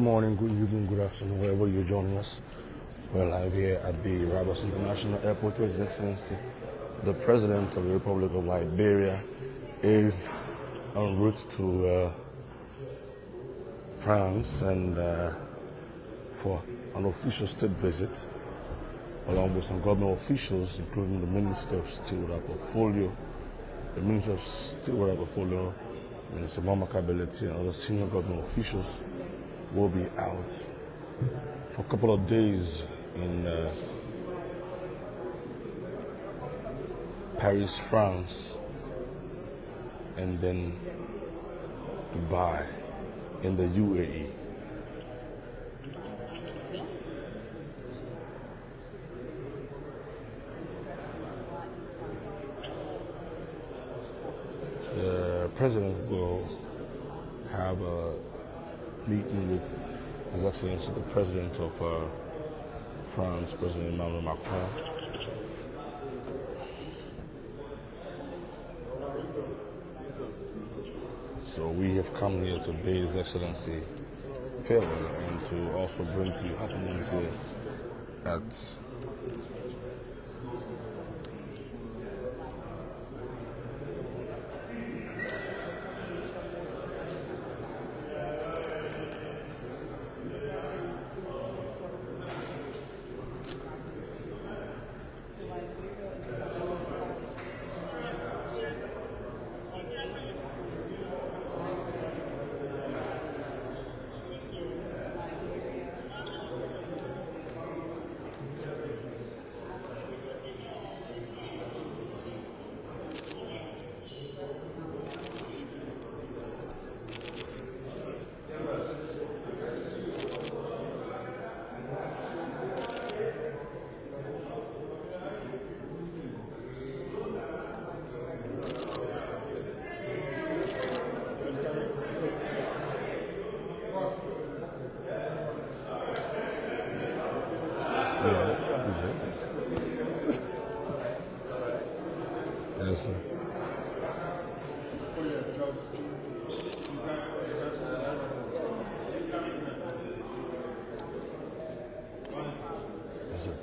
morning, good evening, good afternoon, wherever you're joining us. We're live here at the Rabas International Airport where His Excellency, the President of the Republic of Liberia, is en route to France and for an official state visit, along with some government officials, including the Minister of State with our portfolio, the Minister of State with our portfolio, Minister Boakai and other senior government officials will be out for a couple of days in Paris, France, and then Dubai in the UAE. The President will have a meeting with His Excellency the President of France, President Emmanuel Macron. So we have come here to bid His Excellency farewell and to also bring to you happenings here at yes, sir. Yes, sir.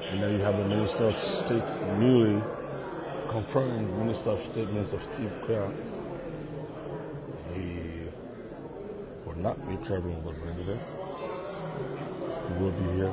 And then you have the Minister of State, newly confirmed Minister of State, Minister of Steve Kerr. He will not be traveling with the President. He will be here.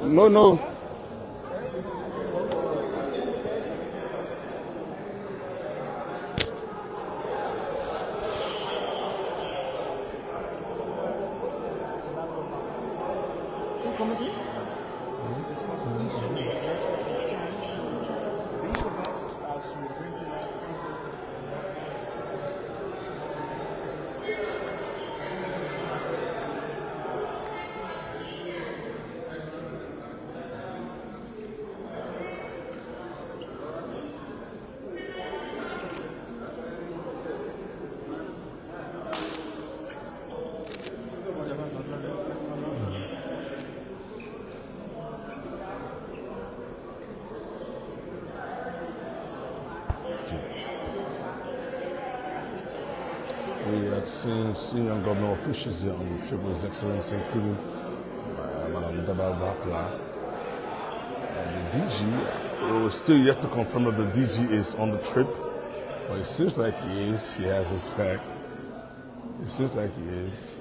No. No. We had seen senior government officials here on the trip with His Excellency, including Madam Boakai. The DG, we're still yet to confirm if the DG is on the trip, but it seems like he is. He has his back. It seems like he is.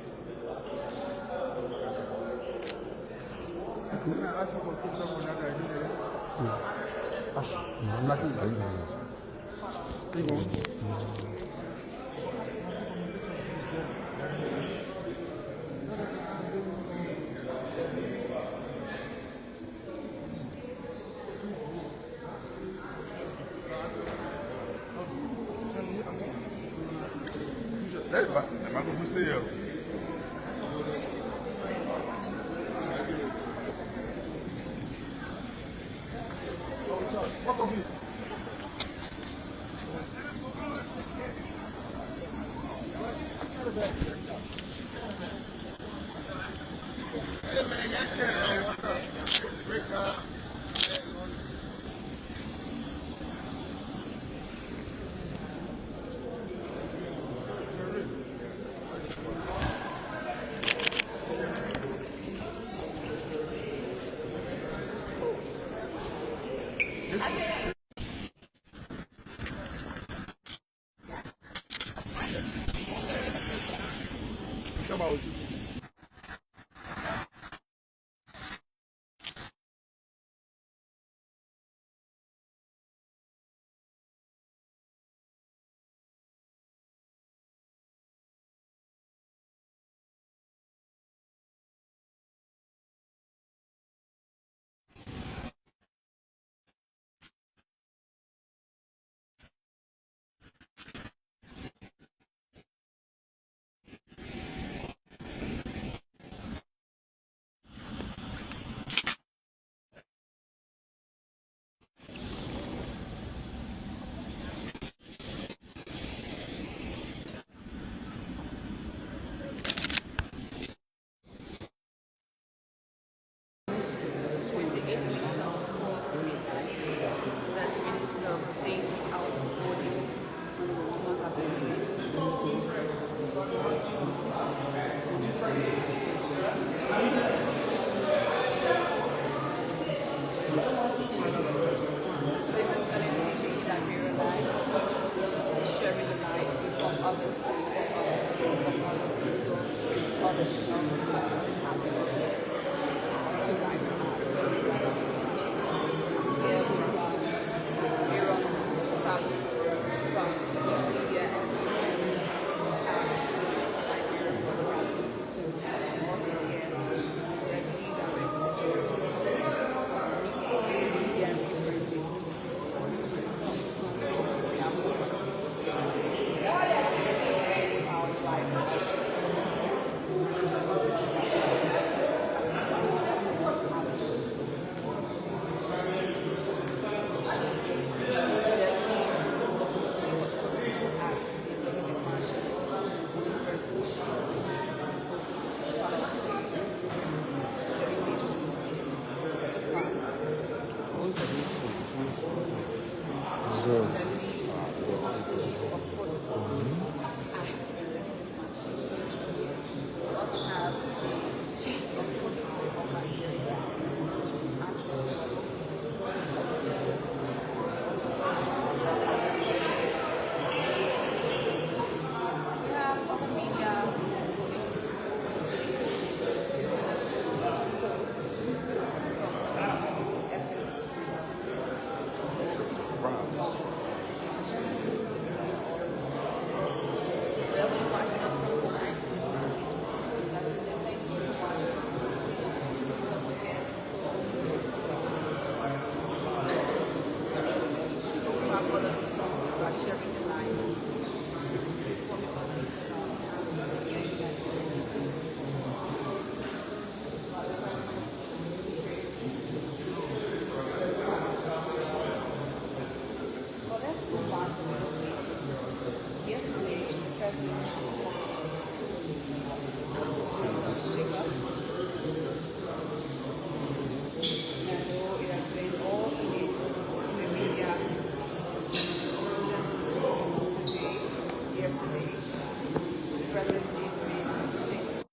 President G to be such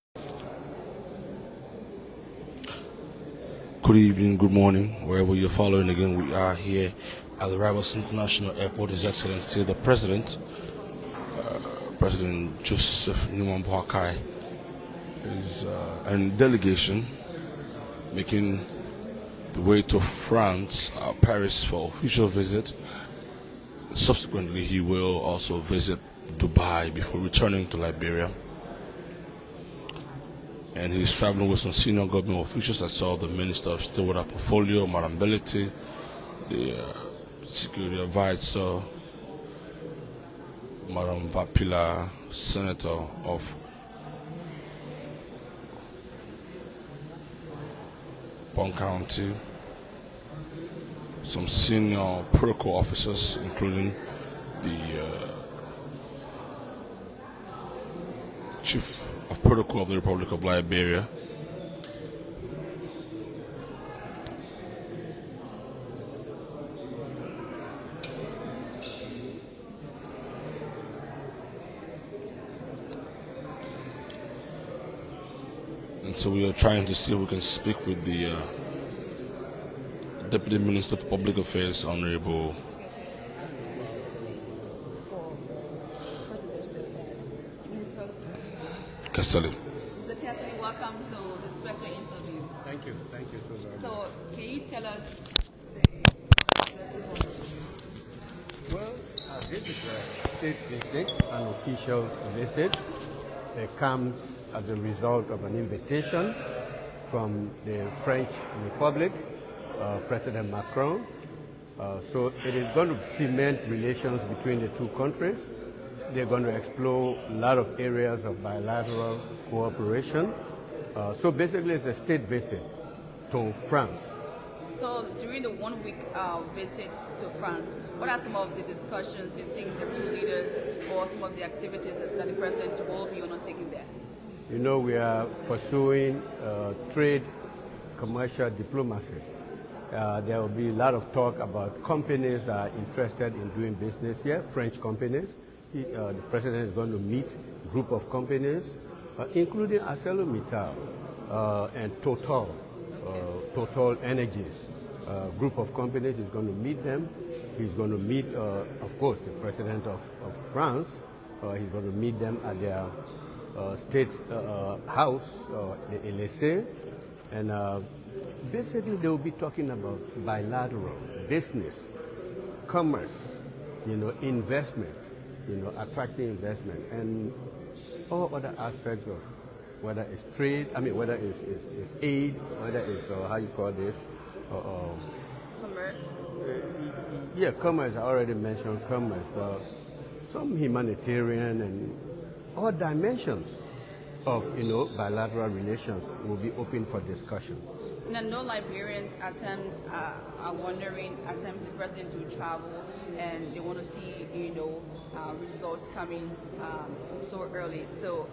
a Good evening, good morning, wherever you're following. Again, we are here at the Rivals International Airport. His Excellency the President, President Joseph Newman Boakai, is and delegation making the way to France, Paris for official visit. Subsequently, he will also visit Dubai before returning to Liberia. And he's traveling with some senior government officials. I saw the Minister of Steward Portfolio, Madam Belity, the Security Advisor, Madam Vapila, Senator of Bon County, some senior protocol officers, including the Chief of Protocol of the Republic of Liberia. And so we are trying to see if we can speak with the Deputy Minister of Public Affairs, Honorable Castelli. Mr. Cassidy, welcome to the special interview. Thank you so very much. So, can you tell us Well, this is a state visit, an official visit. It comes as a result of an invitation from the French Republic, President Macron. So it is going to cement relations between the two countries. They're going to explore a lot of areas of bilateral cooperation. So basically it's a state visit to France. So during the 1 week visit to France, what are some of the discussions you think the two leaders or some of the activities that the president will be undertaking there? You know, we are pursuing trade, commercial diplomacy. There will be a lot of talk about companies that are interested in doing business here, French companies. The president is going to meet a group of companies, including ArcelorMittal and Total Energies. Group of companies is going to meet them. He's going to meet, of course, the president of France. He's going to meet them at their state house, the Elysee. And basically they will be talking about bilateral business, commerce, investment, attracting investment, and all other aspects of whether it's trade, whether it's aid, whether it's, how you call this? Commerce? Yeah, commerce, I already mentioned commerce, but some humanitarian and all dimensions of, bilateral relations will be open for discussion. And I know Liberians at times are wondering, at times the president will travel and they want to see, results coming so early. So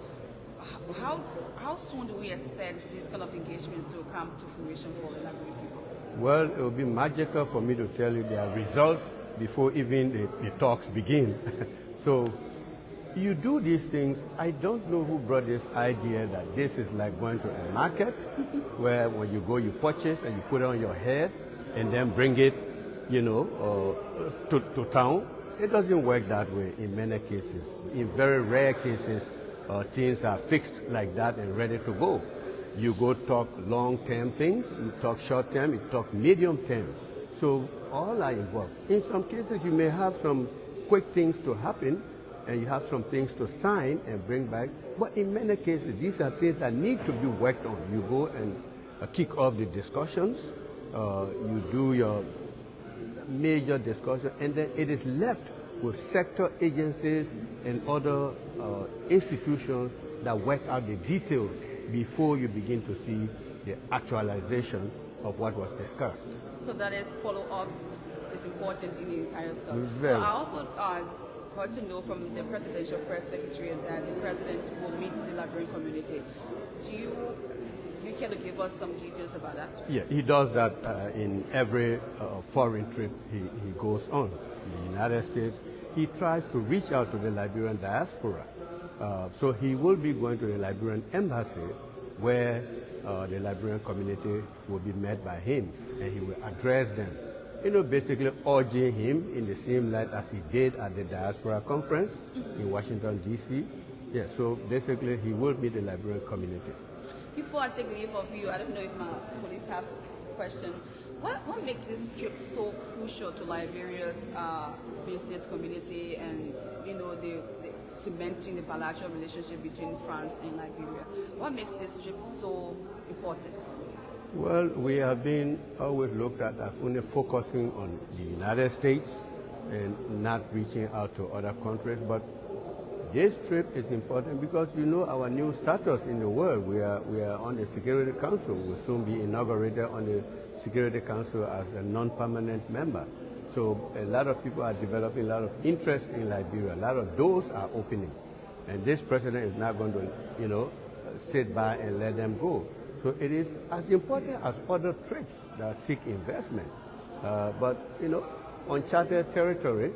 how soon do we expect these kind of engagements to come to fruition for the Liberian people? Well, it will be magical for me to tell you there are results before even the talks begin. So you do these things. I don't know who brought this idea that this is like going to a market where when you go, you purchase and you put it on your head and then bring it, to town. It doesn't work that way in many cases. In very rare cases, things are fixed like that and ready to go. You go talk long-term things, you talk short-term, you talk medium-term. So all are involved. In some cases, you may have some quick things to happen, and you have some things to sign and bring back. But in many cases, these are things that need to be worked on. You go and kick off the discussions, you do your major discussion, and then it is left with sector agencies and other institutions that work out the details before you begin to see the actualization of what was discussed. So that is follow-ups is important in the entire stuff. Very. So I also got to know from the presidential press secretary that the president will meet the Liberian community. Do you care to give us some details about that? Yeah, he does that in every foreign trip he goes on. In the United States, he tries to reach out to the Liberian diaspora So he will be going to the Liberian embassy where the Liberian community will be met by him, and he will address them, basically urging him in the same light as he did at the diaspora conference in Washington, D.C. Yeah, so basically he will meet the Liberian community. Before I take leave of you, I don't know if my colleagues have questions. What makes this trip so crucial to Liberia's business community and, the cementing the bilateral relationship between France and Liberia? What makes this trip so important? Well, we have been always looked at as only focusing on the United States and not reaching out to other countries, but this trip is important because our new status in the world. We are on the Security Council. We'll soon be inaugurated on the Security Council as a non-permanent member. So a lot of people are developing a lot of interest in Liberia. A lot of doors are opening. And this president is not going to, sit by and let them go. So it is as important as other trips that seek investment. But, uncharted territory,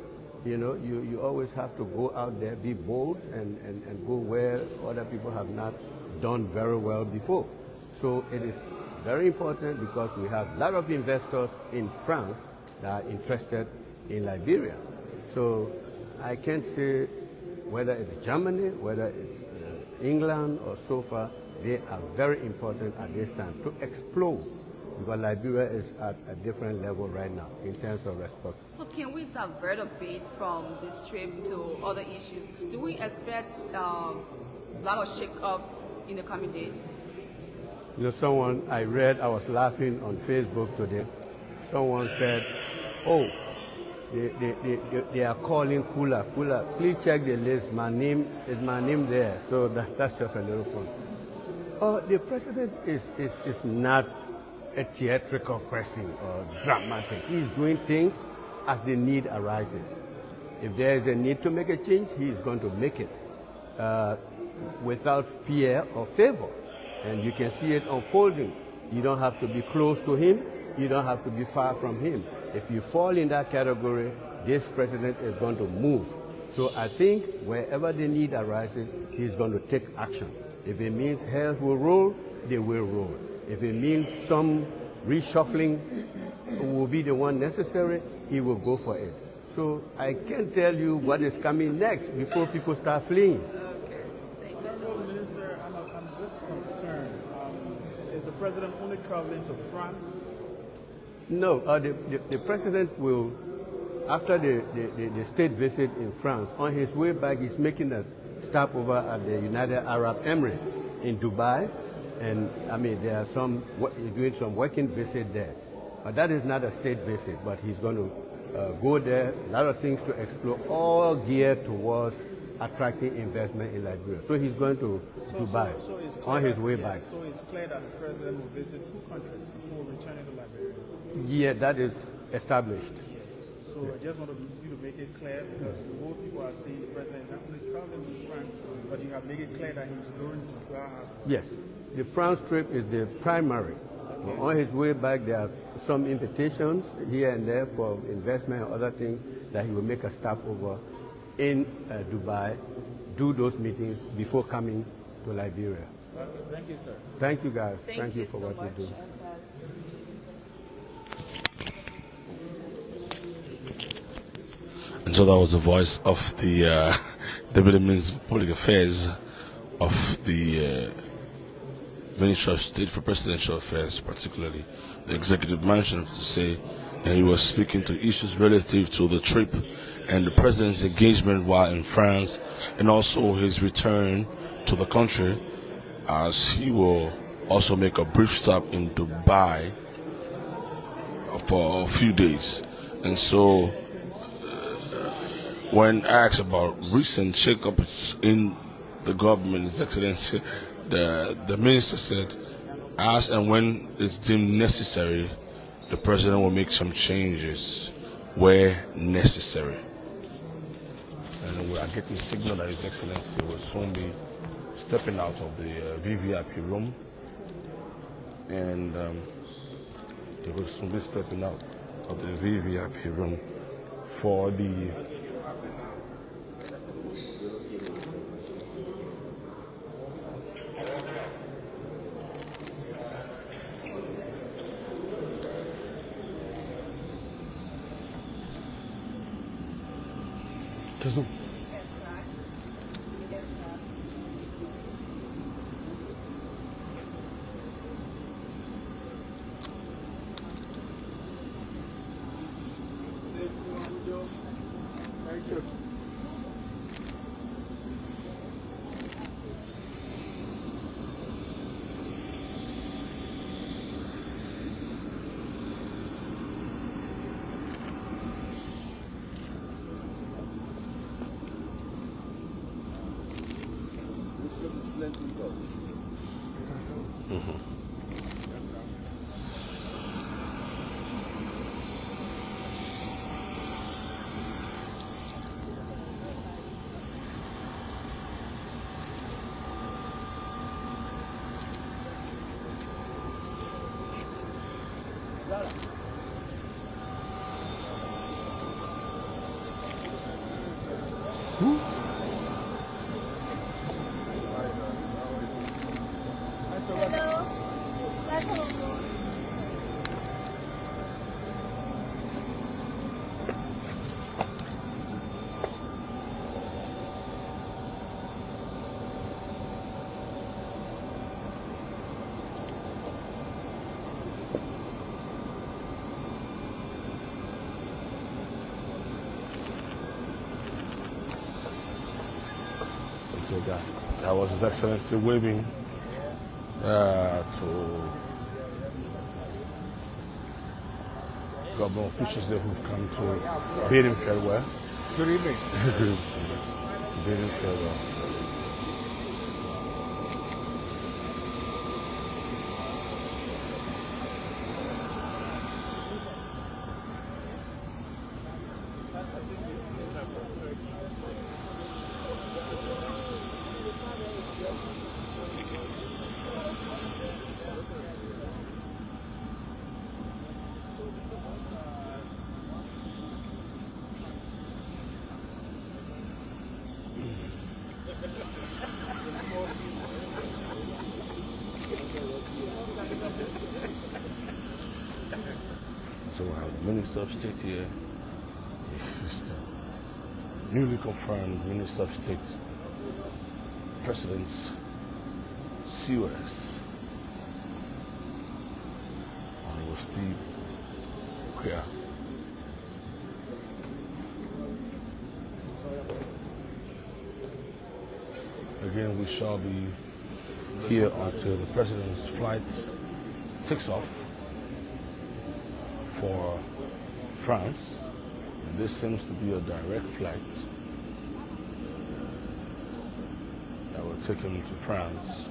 you always have to go out there, be bold, and go where other people have not done very well before. So it is very important because we have a lot of investors in France that are interested in Liberia. So I can't say whether it's Germany, whether it's England or so far, they are very important at this time to explore, because Liberia is at a different level right now in terms of respect. So can we divert a bit from this trip to other issues? Do we expect a lot of shake-ups in the coming days? Someone I was laughing on Facebook today. Someone said, "Oh, they are calling Kula. Please check the list. Is my name there?" So that's just a little fun. The president is not a theatrical person or dramatic. He's doing things as the need arises. If there is a need to make a change, he is going to make it without fear or favor. And you can see it unfolding. You don't have to be close to him. You don't have to be far from him. If you fall in that category, this president is going to move. So I think wherever the need arises, he's going to take action. If it means hairs will roll, they will roll. If it means some reshuffling will be the one necessary, he will go for it. So I can't tell you what is coming next before people start fleeing. Okay, thank you so much. Minister, I'm a bit concerned. Is the president only traveling to France? No, the president will, after the state visit in France, on his way back, he's making a stopover at the United Arab Emirates in Dubai. And there are he's doing some working visit there. But that is not a state visit, but he's going to go there, a lot of things to explore, all geared towards attracting investment in Liberia. So he's going to Dubai on his way back. So it's clear that the president will visit 2 countries before returning to Liberia. Yeah, that is established. Yes. So I just want you to make it clear, because both people are saying the president is not only traveling to France, but you have made it clear that he's going to Dubai. Yes. The France trip is the primary. Okay. On his way back, there are some invitations here and there for investment and other things that he will make a stopover in Dubai, do those meetings before coming to Liberia. Okay. Thank you, sir. Thank you, guys. Thank you for so what much. you do. And so that was the voice of the Deputy Minister of Public Affairs of the Ministry of State for Presidential Affairs, particularly the Executive Mansion, to say, and he was speaking to issues relative to the trip and the president's engagement while in France, and also his return to the country, as he will also make a brief stop in Dubai for a few days. And so when asked about recent shakeups in the government, His Excellency, the minister said, as and when it's deemed necessary, the president will make some changes where necessary. And we are getting signal that His Excellency will soon be stepping out of the VVIP room, and he will soon be stepping out of the VVIP room for the Thank you. So that was His Excellency waving to government officials there who've come to bid him farewell. Good evening. Bid him farewell. So we have the Minister of State here. Newly confirmed Minister of State, President's COS. And it was Steve here. Again, we shall be here until the President's flight takes off for France. And this seems to be a direct flight that will take him to France.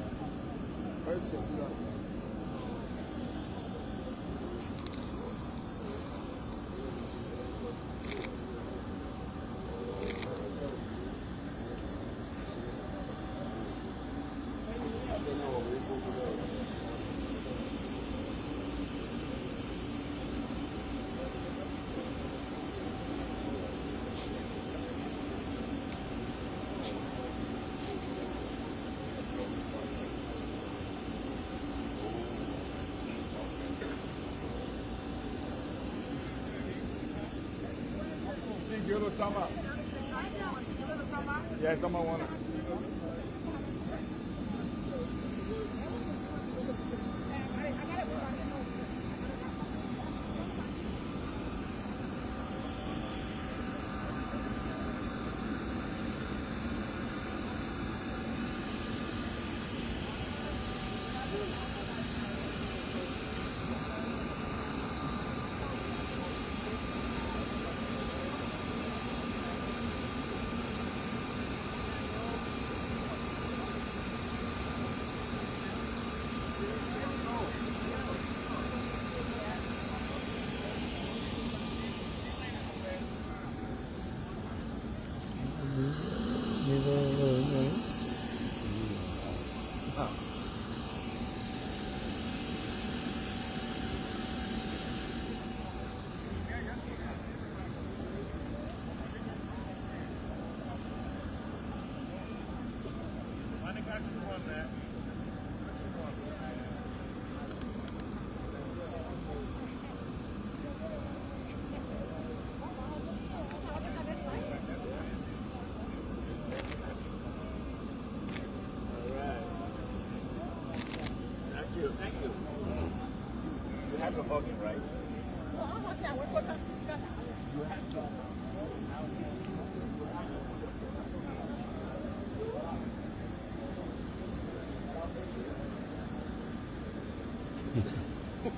Yeah, someone wanna.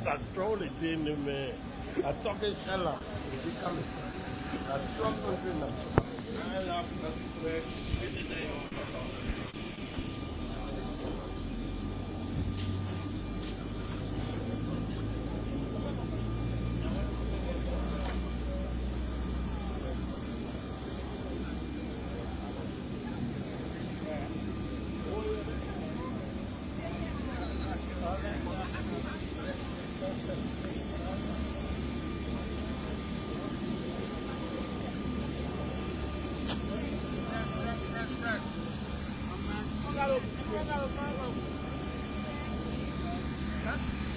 I troll it in the man. I talk it hella. You come. I talk it in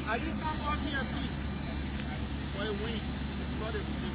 I just come out here, please. For a week. Not a week.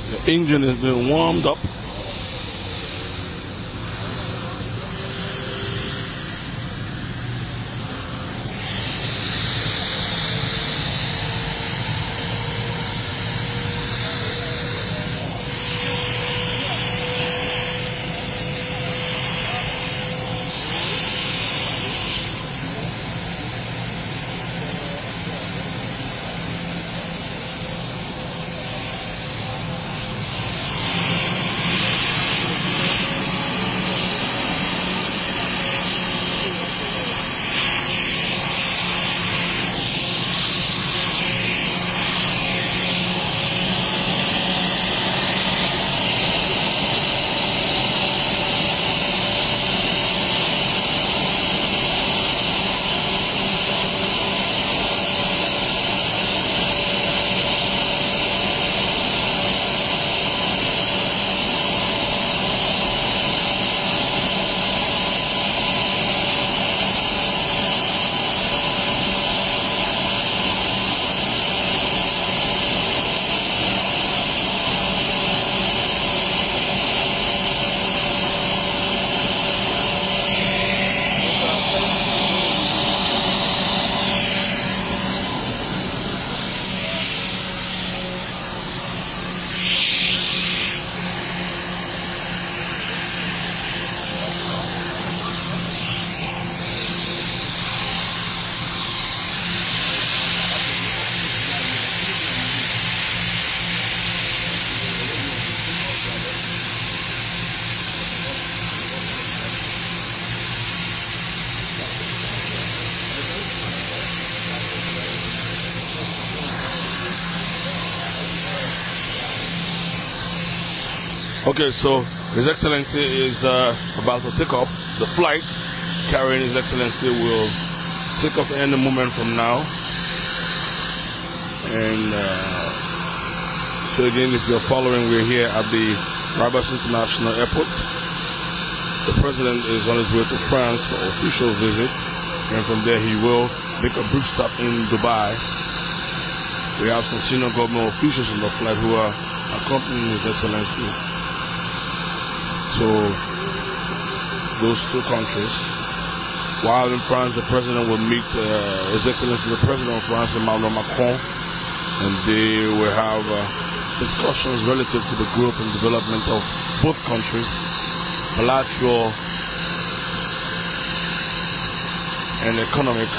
The engine has been warmed up. Okay, so His Excellency is about to take off. The flight carrying His Excellency will take off any moment from now. And so again, if you're following, we're here at the Rabat International Airport. The President is on his way to France for official visit, and from there he will make a brief stop in Dubai. We have some senior government officials on the flight who are accompanying His Excellency to those two countries. While in France, the President will meet His Excellency the President of France, Emmanuel Macron, and they will have discussions relative to the growth and development of both countries. bilateral and economic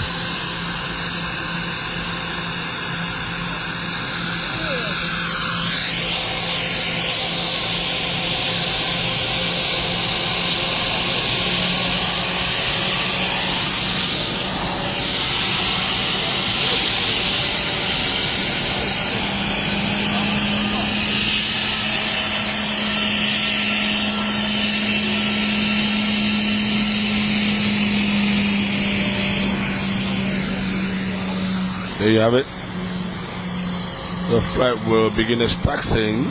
There you have it. The flight will begin its taxiing.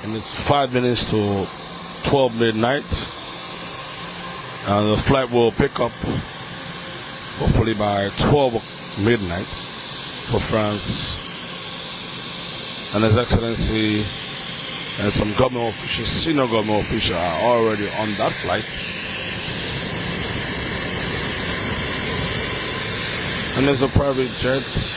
And it's 5 minutes to 12 midnight. And the flight will pick up hopefully by 12 midnight for France. And His Excellency and some government officials, senior government officials are already on that flight. And there's a private jet.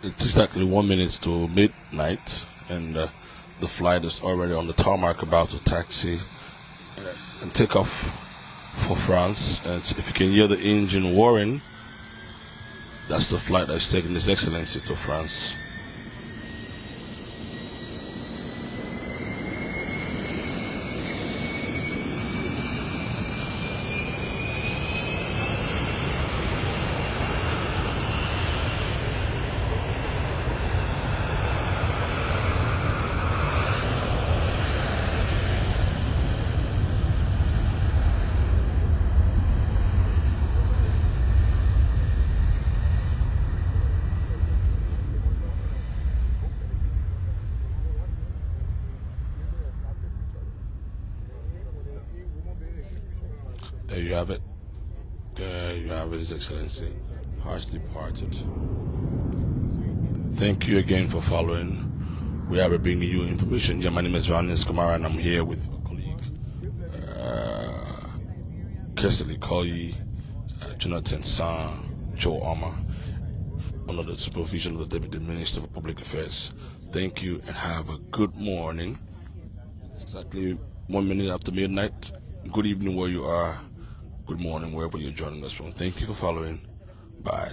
It's exactly 1 minute to midnight, and the flight is already on the tarmac, about to taxi and take off for France. And if you can hear the engine whirring, that's the flight that's taking His Excellency to France. There you have it. There you have it, His Excellency. Has departed. Thank you again for following. We are bringing you information. Yeah, my name is Vanis Kamara, and I'm here with a colleague, Kirsley Colley, Jonathan San, Joe Armour, under the supervision of the Deputy Minister for Public Affairs. Thank you and have a good morning. It's exactly 1 minute after midnight. Good evening where you are. Good morning wherever you're joining us from. Thank you for following. Bye.